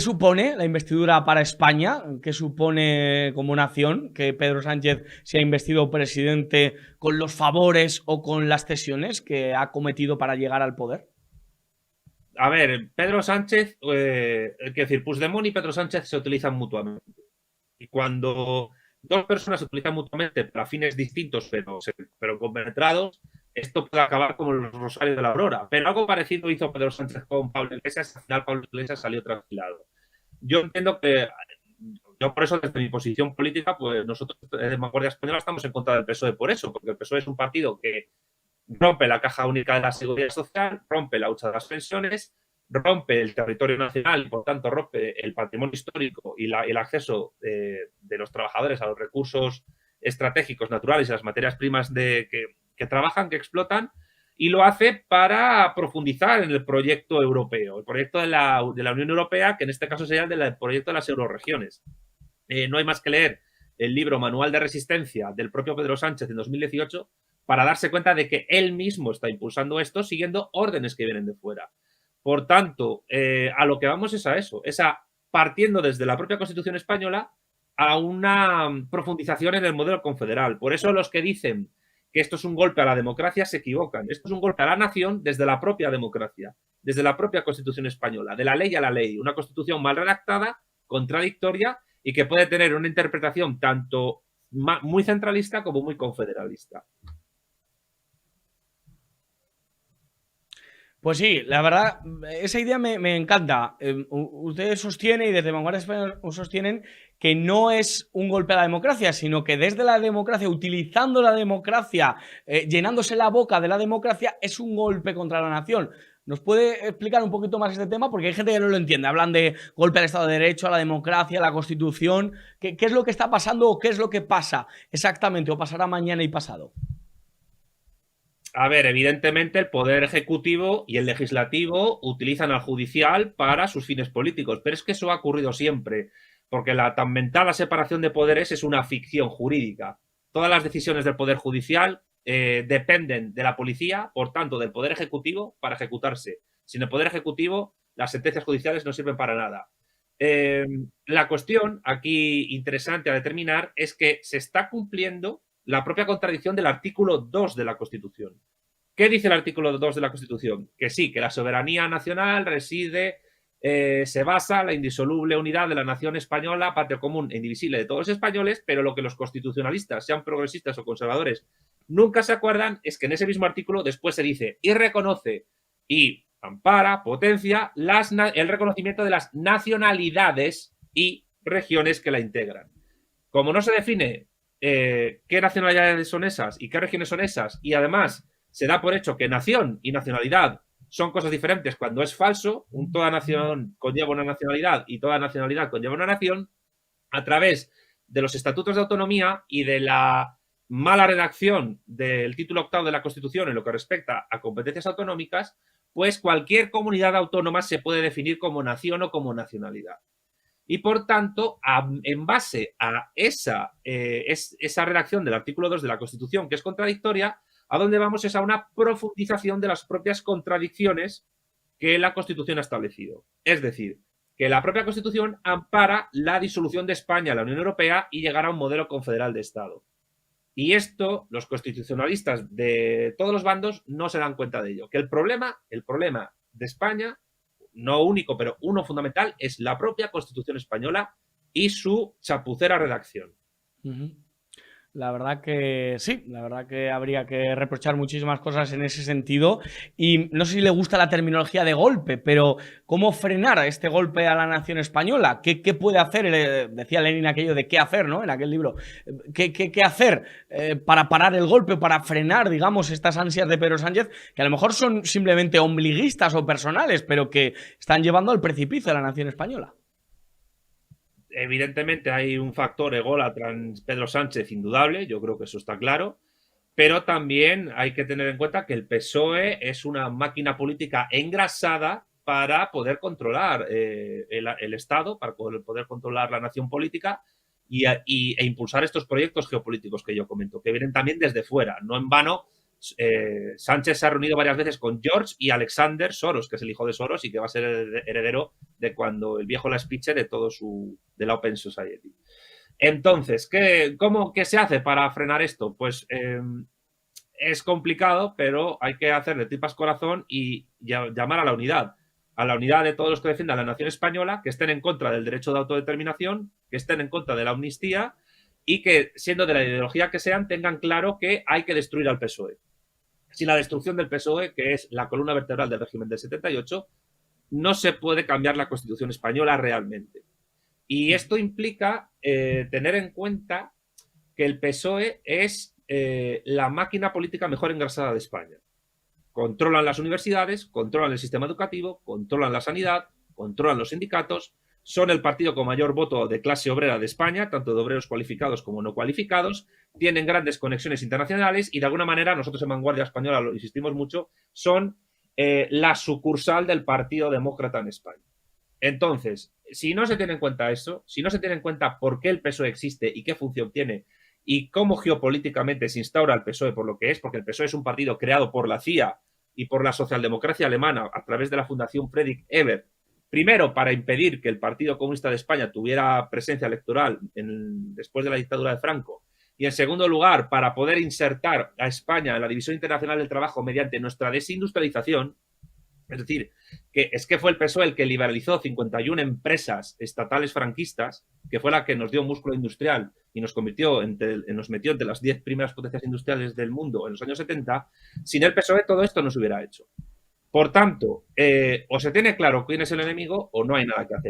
supone la investidura para España? ¿Qué supone como nación que Pedro Sánchez sea investido presidente con los favores o con las cesiones que ha cometido para llegar al poder? A ver, Pedro Sánchez, quiero decir, Puigdemont y Pedro Sánchez se utilizan mutuamente. Y cuando dos personas se utilizan mutuamente para fines distintos, pero compenetrados, esto puede acabar como los Rosarios de la Aurora. Pero algo parecido hizo Pedro Sánchez con Pablo Iglesias, al final Pablo Iglesias salió trasquilado. Yo entiendo que, yo por eso desde mi posición política, pues nosotros de Vanguardia Española estamos en contra del PSOE por eso, porque el PSOE es un partido que rompe la caja única de la seguridad social, rompe la hucha de las pensiones, rompe el territorio nacional y por tanto rompe el patrimonio histórico y el acceso de los trabajadores a los recursos estratégicos naturales y las materias primas que trabajan, que explotan, y lo hace para profundizar en el proyecto europeo, el proyecto de la Unión Europea, que en este caso sería el proyecto de las euroregiones. No hay más que leer el libro Manual de Resistencia del propio Pedro Sánchez en 2018 para darse cuenta de que él mismo está impulsando esto siguiendo órdenes que vienen de fuera. Por tanto, a lo que vamos es a eso, es a partiendo desde la propia Constitución española a una profundización en el modelo confederal. Por eso los que dicen que esto es un golpe a la democracia se equivocan. Esto es un golpe a la nación desde la propia democracia, desde la propia Constitución española, de la ley a la ley. Una Constitución mal redactada, contradictoria y que puede tener una interpretación tanto muy centralista como muy confederalista. Pues sí, la verdad, esa idea me encanta. Ustedes sostienen y desde Vanguardia Española sostienen que no es un golpe a la democracia, sino que desde la democracia, utilizando la democracia, llenándose la boca de la democracia, es un golpe contra la nación. ¿Nos puede explicar un poquito más este tema? Porque hay gente que no lo entiende. Hablan de golpe al Estado de Derecho, a la democracia, a la Constitución. ¿Qué es lo que está pasando o qué es lo que pasa exactamente o pasará mañana y pasado? A ver, evidentemente el Poder Ejecutivo y el Legislativo utilizan al Judicial para sus fines políticos, pero es que eso ha ocurrido siempre, porque la tan mentada separación de poderes es una ficción jurídica. Todas las decisiones del Poder Judicial dependen de la policía, por tanto, del Poder Ejecutivo para ejecutarse. Sin el Poder Ejecutivo, las sentencias judiciales no sirven para nada. La cuestión aquí interesante a determinar es que se está cumpliendo la propia contradicción del artículo 2 de la Constitución. ¿Qué dice el artículo 2 de la Constitución? Que sí, que la soberanía nacional reside, se basa en la indisoluble unidad de la nación española, patria común e indivisible de todos los españoles, pero lo que los constitucionalistas, sean progresistas o conservadores, nunca se acuerdan es que en ese mismo artículo después se dice y reconoce y ampara, potencia el reconocimiento de las nacionalidades y regiones que la integran. Como no se define qué nacionalidades son esas y qué regiones son esas, y además se da por hecho que nación y nacionalidad son cosas diferentes cuando es falso, toda nación conlleva una nacionalidad y toda nacionalidad conlleva una nación, a través de los estatutos de autonomía y de la mala redacción del título octavo de la Constitución en lo que respecta a competencias autonómicas, pues cualquier comunidad autónoma se puede definir como nación o como nacionalidad. Y por tanto, en base a esa redacción del artículo 2 de la Constitución, que es contradictoria, a donde vamos es a una profundización de las propias contradicciones que la Constitución ha establecido. Es decir, que la propia Constitución ampara la disolución de España a la Unión Europea y llegar a un modelo confederal de Estado. Y esto, los constitucionalistas de todos los bandos no se dan cuenta de ello. Que el problema de España, no único, pero uno fundamental, es la propia Constitución española y su chapucera redacción. La verdad que sí, la verdad que habría que reprochar muchísimas cosas en ese sentido. Y no sé si le gusta la terminología de golpe, pero ¿cómo frenar este golpe a la nación española? ¿Qué puede hacer? Decía Lenin aquello de qué hacer, ¿no? En aquel libro. ¿Qué hacer para parar el golpe, para frenar, digamos, estas ansias de Pedro Sánchez, que a lo mejor son simplemente ombliguistas o personales, pero que están llevando al precipicio a la nación española? Evidentemente hay un factor ególatra en Pedro Sánchez indudable, yo creo que eso está claro, pero también hay que tener en cuenta que el PSOE es una máquina política engrasada para poder controlar el Estado, para poder controlar la nación política e impulsar estos proyectos geopolíticos que yo comento, que vienen también desde fuera. No en vano, Sánchez se ha reunido varias veces con George y Alexander Soros, que es el hijo de Soros y que va a ser heredero de cuando el viejo la espiche de la Open Society. Entonces, ¿qué se hace para frenar esto? Pues es complicado, pero hay que hacer de tripas corazón y llamar a la unidad de todos los que defiendan la nación española, que estén en contra del derecho de autodeterminación, que estén en contra de la amnistía y que, siendo de la ideología que sean, tengan claro que hay que destruir al PSOE. Sin la destrucción del PSOE, que es la columna vertebral del régimen del 78, no se puede cambiar la Constitución española realmente. Y esto implica tener en cuenta que el PSOE es la máquina política mejor engrasada de España. Controlan las universidades, controlan el sistema educativo, controlan la sanidad, controlan los sindicatos, son el partido con mayor voto de clase obrera de España, tanto de obreros cualificados como no cualificados, tienen grandes conexiones internacionales y de alguna manera nosotros en Vanguardia Española, lo insistimos mucho, son la sucursal del Partido Demócrata en España. Entonces, si no se tiene en cuenta eso, si no se tiene en cuenta por qué el PSOE existe y qué función tiene y cómo geopolíticamente se instaura el PSOE por lo que es, porque el PSOE es un partido creado por la CIA y por la socialdemocracia alemana a través de la Fundación Friedrich Ebert, primero para impedir que el Partido Comunista de España tuviera presencia electoral después de la dictadura de Franco, y en segundo lugar para poder insertar a España en la División Internacional del Trabajo mediante nuestra desindustrialización. Es decir, que fue el PSOE el que liberalizó 51 empresas estatales franquistas, que fue la que nos dio músculo industrial y nos metió entre las 10 primeras potencias industriales del mundo en los años 70. Sin el PSOE todo esto no se hubiera hecho. Por tanto, o se tiene claro quién es el enemigo o no hay nada que hacer.